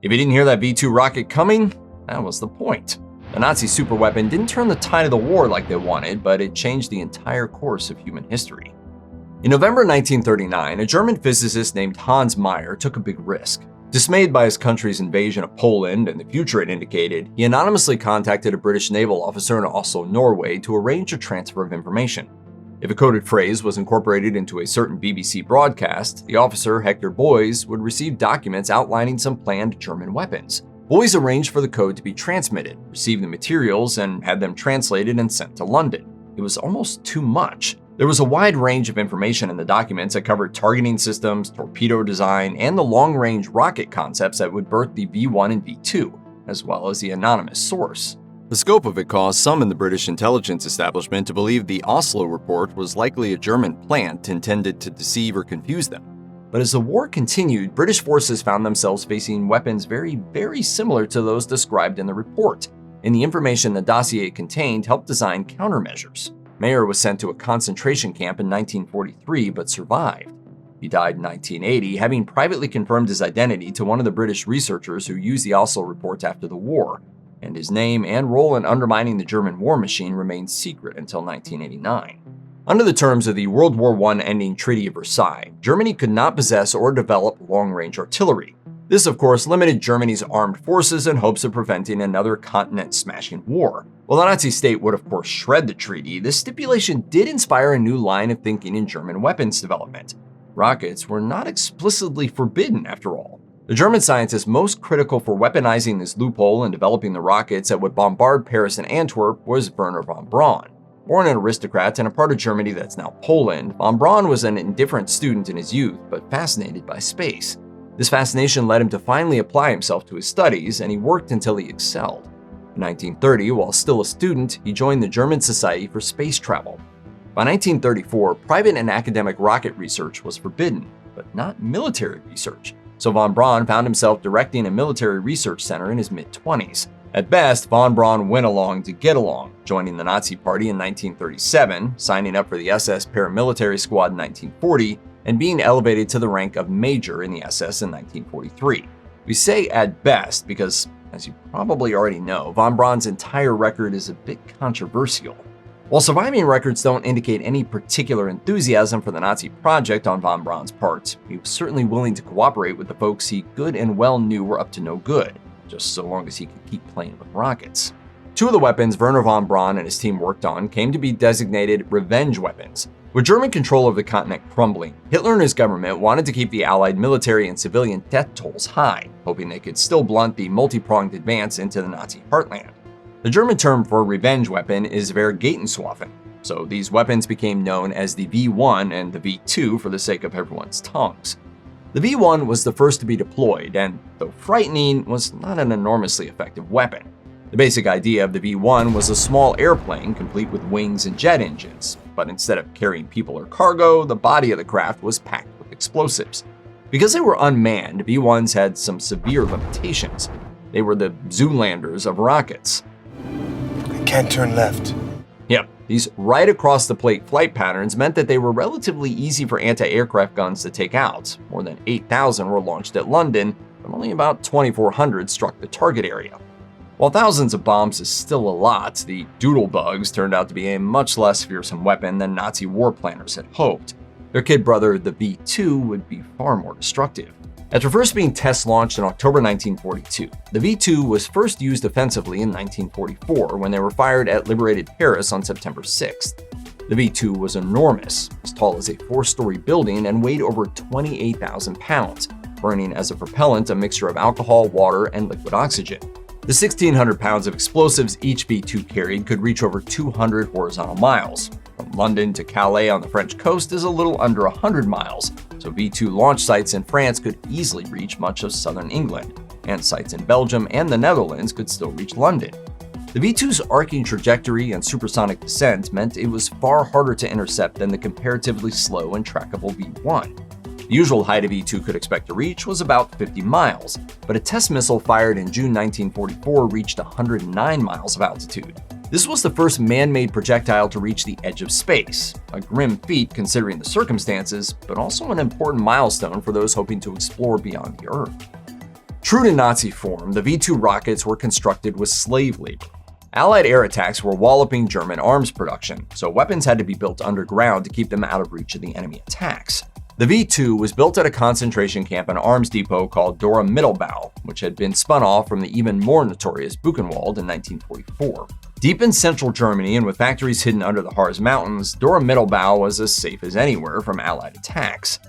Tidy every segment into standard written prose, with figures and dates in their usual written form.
If you didn't hear that V-2 rocket coming, that was the point. The Nazi superweapon didn't turn the tide of the war like they wanted, but it changed the entire course of human history. In November 1939, a German physicist named Hans Meyer took a big risk. Dismayed by his country's invasion of Poland and the future it indicated, he anonymously contacted a British naval officer in Oslo, Norway to arrange a transfer of information. If a coded phrase was incorporated into a certain BBC broadcast, the officer, Hector Boys, would receive documents outlining some planned German weapons. Boys arranged for the code to be transmitted, received the materials, and had them translated and sent to London. It was almost too much. There was a wide range of information in the documents that covered targeting systems, torpedo design, and the long-range rocket concepts that would birth the V-1 and V-2, as well as the anonymous source. The scope of it caused some in the British intelligence establishment to believe the Oslo report was likely a German plant intended to deceive or confuse them. But as the war continued, British forces found themselves facing weapons very similar to those described in the report, and the information the dossier contained helped design countermeasures. Mayer was sent to a concentration camp in 1943 but survived. He died in 1980, having privately confirmed his identity to one of the British researchers who used the Oslo report after the war, and his name and role in undermining the German war machine remained secret until 1989. Under the terms of the World War I ending Treaty of Versailles, Germany could not possess or develop long-range artillery. This, of course, limited Germany's armed forces in hopes of preventing another continent-smashing war. While the Nazi state would, of course, shred the treaty, this stipulation did inspire a new line of thinking in German weapons development. Rockets were not explicitly forbidden, after all. The German scientist most critical for weaponizing this loophole and developing the rockets that would bombard Paris and Antwerp was Wernher von Braun. Born an aristocrat in a part of Germany that's now Poland, von Braun was an indifferent student in his youth, but fascinated by space. This fascination led him to finally apply himself to his studies, and he worked until he excelled. In 1930, while still a student, he joined the German Society for Space Travel. By 1934, private and academic rocket research was forbidden, but not military research. So von Braun found himself directing a military research center in his mid-20s. At best, von Braun went along to get along, joining the Nazi Party in 1937, signing up for the SS paramilitary squad in 1940, and being elevated to the rank of major in the SS in 1943. We say at best because, as you probably already know, von Braun's entire record is a bit controversial. While surviving records don't indicate any particular enthusiasm for the Nazi project on von Braun's part, he was certainly willing to cooperate with the folks he good and well knew were up to no good, just so long as he could keep playing with rockets. Two of the weapons Wernher von Braun and his team worked on came to be designated revenge weapons. With German control of the continent crumbling, Hitler and his government wanted to keep the Allied military and civilian death tolls high, hoping they could still blunt the multi-pronged advance into the Nazi heartland. The German term for revenge weapon is Vergeltungswaffen, so these weapons became known as the V-1 and the V-2 for the sake of everyone's tongues. The V-1 was the first to be deployed, and though frightening, was not an enormously effective weapon. The basic idea of the V-1 was a small airplane complete with wings and jet engines, but instead of carrying people or cargo, the body of the craft was packed with explosives. Because they were unmanned, V-1s had some severe limitations. They were the Zoolanders of rockets. I can't turn left. Yep, these right-across-the-plate flight patterns meant that they were relatively easy for anti-aircraft guns to take out. More than 8,000 were launched at London, but only about 2,400 struck the target area. While thousands of bombs is still a lot, the doodlebugs turned out to be a much less fearsome weapon than Nazi war planners had hoped. Their kid brother, the V-2, would be far more destructive. After first being test-launched in October 1942, the V-2 was first used offensively in 1944 when they were fired at liberated Paris on September 6th. The V-2 was enormous, as tall as a 4-story building, and weighed over 28,000 pounds, burning as a propellant a mixture of alcohol, water, and liquid oxygen. The 1,600 pounds of explosives each V-2 carried could reach over 200 horizontal miles. From London to Calais on the French coast is a little under 100 miles, so V-2 launch sites in France could easily reach much of southern England, and sites in Belgium and the Netherlands could still reach London. The V-2's arcing trajectory and supersonic descent meant it was far harder to intercept than the comparatively slow and trackable V-1. The usual height a V-2 could expect to reach was about 50 miles, but a test missile fired in June 1944 reached 109 miles of altitude. This was the first man-made projectile to reach the edge of space, a grim feat considering the circumstances, but also an important milestone for those hoping to explore beyond the Earth. True to Nazi form, the V-2 rockets were constructed with slave labor. Allied air attacks were walloping German arms production, so weapons had to be built underground to keep them out of reach of the enemy attacks. The V-2 was built at a concentration camp and arms depot called Dora Mittelbau, which had been spun off from the even more notorious Buchenwald in 1944. Deep in central Germany and with factories hidden under the Harz Mountains, Dora Mittelbau was as safe as anywhere from Allied attacks.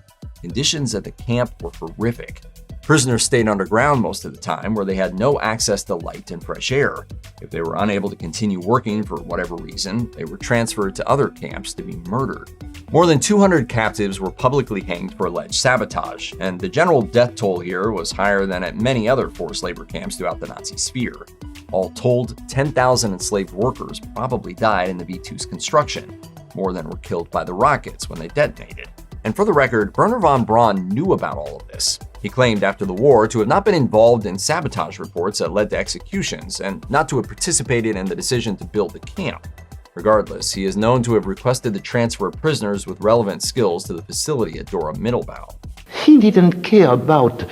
Conditions at the camp were horrific. Prisoners stayed underground most of the time, where they had no access to light and fresh air. If they were unable to continue working for whatever reason, they were transferred to other camps to be murdered. More than 200 captives were publicly hanged for alleged sabotage, and the general death toll here was higher than at many other forced labor camps throughout the Nazi sphere. All told, 10,000 enslaved workers probably died in the V-2's construction, more than were killed by the rockets when they detonated. And for the record, Wernher von Braun knew about all of this. He claimed after the war to have not been involved in sabotage reports that led to executions, and not to have participated in the decision to build the camp. Regardless, he is known to have requested the transfer of prisoners with relevant skills to the facility at Dora Mittelbau. He didn't care about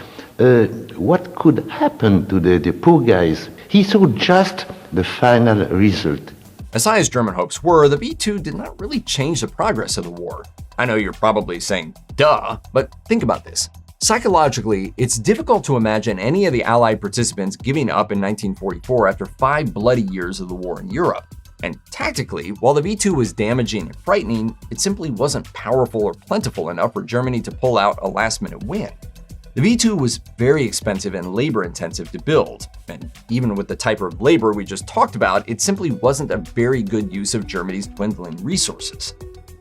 what could happen to the poor guys. He saw just the final result. As high as German hopes were, the V-2 did not really change the progress of the war. I know you're probably saying, duh, but think about this. Psychologically, it's difficult to imagine any of the Allied participants giving up in 1944 after 5 bloody years of the war in Europe. And tactically, while the V-2 was damaging and frightening, it simply wasn't powerful or plentiful enough for Germany to pull out a last-minute win. The V-2 was very expensive and labor-intensive to build, and even with the type of labor we just talked about, it simply wasn't a very good use of Germany's dwindling resources.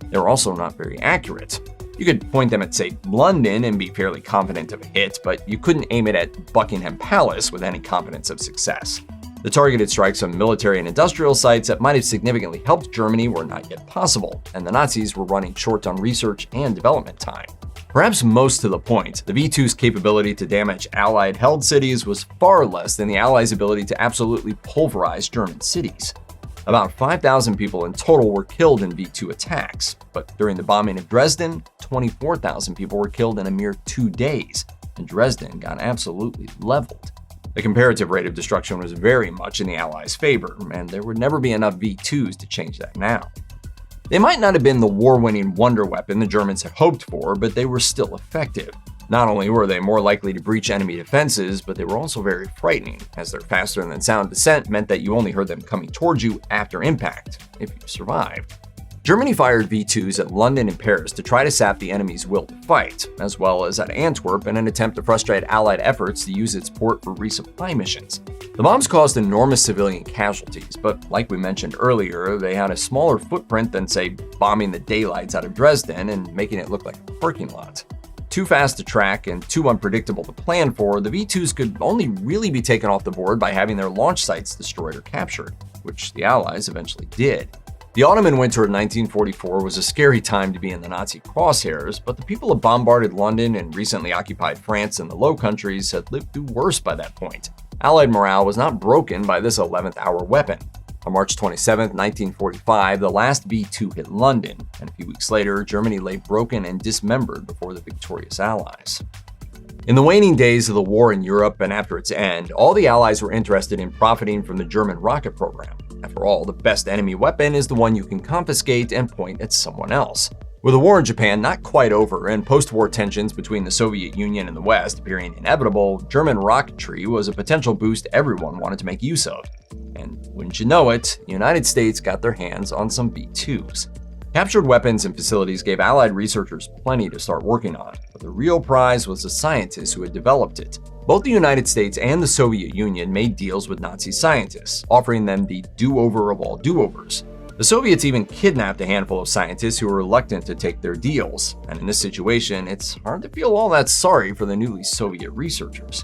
They were also not very accurate. You could point them at, say, London and be fairly confident of a hit, but you couldn't aim it at Buckingham Palace with any confidence of success. The targeted strikes on military and industrial sites that might have significantly helped Germany were not yet possible, and the Nazis were running short on research and development time. Perhaps most to the point, the V-2's capability to damage Allied-held cities was far less than the Allies' ability to absolutely pulverize German cities. About 5,000 people in total were killed in V-2 attacks, but during the bombing of Dresden, 24,000 people were killed in a mere 2 days, and Dresden got absolutely leveled. The comparative rate of destruction was very much in the Allies' favor, and there would never be enough V-2s to change that now. They might not have been the war-winning wonder weapon the Germans had hoped for, but they were still effective. Not only were they more likely to breach enemy defenses, but they were also very frightening, as their faster-than-sound descent meant that you only heard them coming towards you after impact, if you survived. Germany fired V-2s at London and Paris to try to sap the enemy's will to fight, as well as at Antwerp in an attempt to frustrate Allied efforts to use its port for resupply missions. The bombs caused enormous civilian casualties, but like we mentioned earlier, they had a smaller footprint than, say, bombing the daylights out of Dresden and making it look like a parking lot. Too fast to track and too unpredictable to plan for, the V-2s could only really be taken off the board by having their launch sites destroyed or captured, which the Allies eventually did. The autumn and winter of 1944 was a scary time to be in the Nazi crosshairs, but the people of bombarded London and recently occupied France and the Low Countries had lived through worse by that point. Allied morale was not broken by this 11th-hour weapon. On March 27, 1945, the last V-2 hit London, and a few weeks later, Germany lay broken and dismembered before the victorious Allies. In the waning days of the war in Europe and after its end, all the Allies were interested in profiting from the German rocket program. After all, the best enemy weapon is the one you can confiscate and point at someone else. With the war in Japan not quite over and post-war tensions between the Soviet Union and the West appearing inevitable, German rocketry was a potential boost everyone wanted to make use of. And wouldn't you know it, the United States got their hands on some V-2s. Captured weapons and facilities gave Allied researchers plenty to start working on, but the real prize was the scientists who had developed it. Both the United States and the Soviet Union made deals with Nazi scientists, offering them the do-over of all do-overs. The Soviets even kidnapped a handful of scientists who were reluctant to take their deals, and in this situation, it's hard to feel all that sorry for the newly Soviet researchers.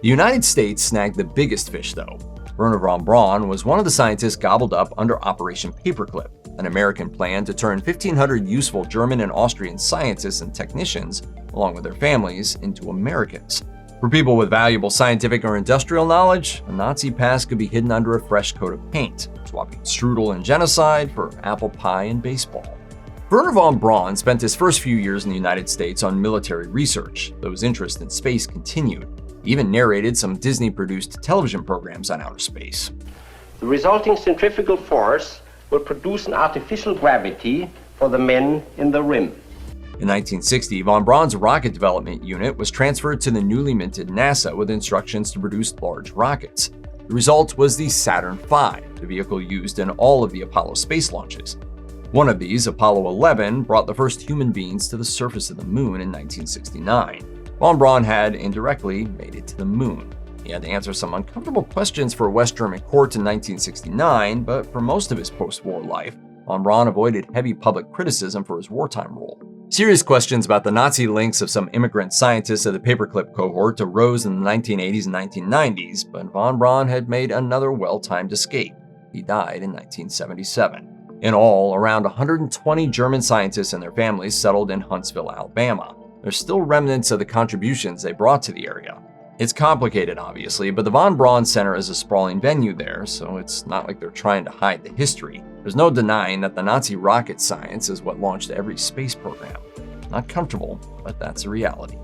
The United States snagged the biggest fish, though. Wernher von Braun was one of the scientists gobbled up under Operation Paperclip, an American plan to turn 1,500 useful German and Austrian scientists and technicians, along with their families, into Americans. For people with valuable scientific or industrial knowledge, a Nazi past could be hidden under a fresh coat of paint, swapping strudel and genocide for apple pie and baseball. Wernher von Braun spent his first few years in the United States on military research, though his interest in space continued. He even narrated some Disney-produced television programs on outer space. The resulting centrifugal force will produce an artificial gravity for the men in the rim. In 1960, von Braun's rocket development unit was transferred to the newly minted NASA with instructions to produce large rockets. The result was the Saturn V, the vehicle used in all of the Apollo space launches. One of these, Apollo 11, brought the first human beings to the surface of the moon in 1969. Von Braun had indirectly made it to the moon. He had to answer some uncomfortable questions for a West German court in 1969, but for most of his post-war life, von Braun avoided heavy public criticism for his wartime role. Serious questions about the Nazi links of some immigrant scientists of the paperclip cohort arose in the 1980s and 1990s, but von Braun had made another well-timed escape. He died in 1977. In all, around 120 German scientists and their families settled in Huntsville, Alabama. There's still remnants of the contributions they brought to the area. It's complicated, obviously, but the Von Braun Center is a sprawling venue there, so it's not like they're trying to hide the history. There's no denying that the Nazi rocket science is what launched every space program. Not comfortable, but that's a reality.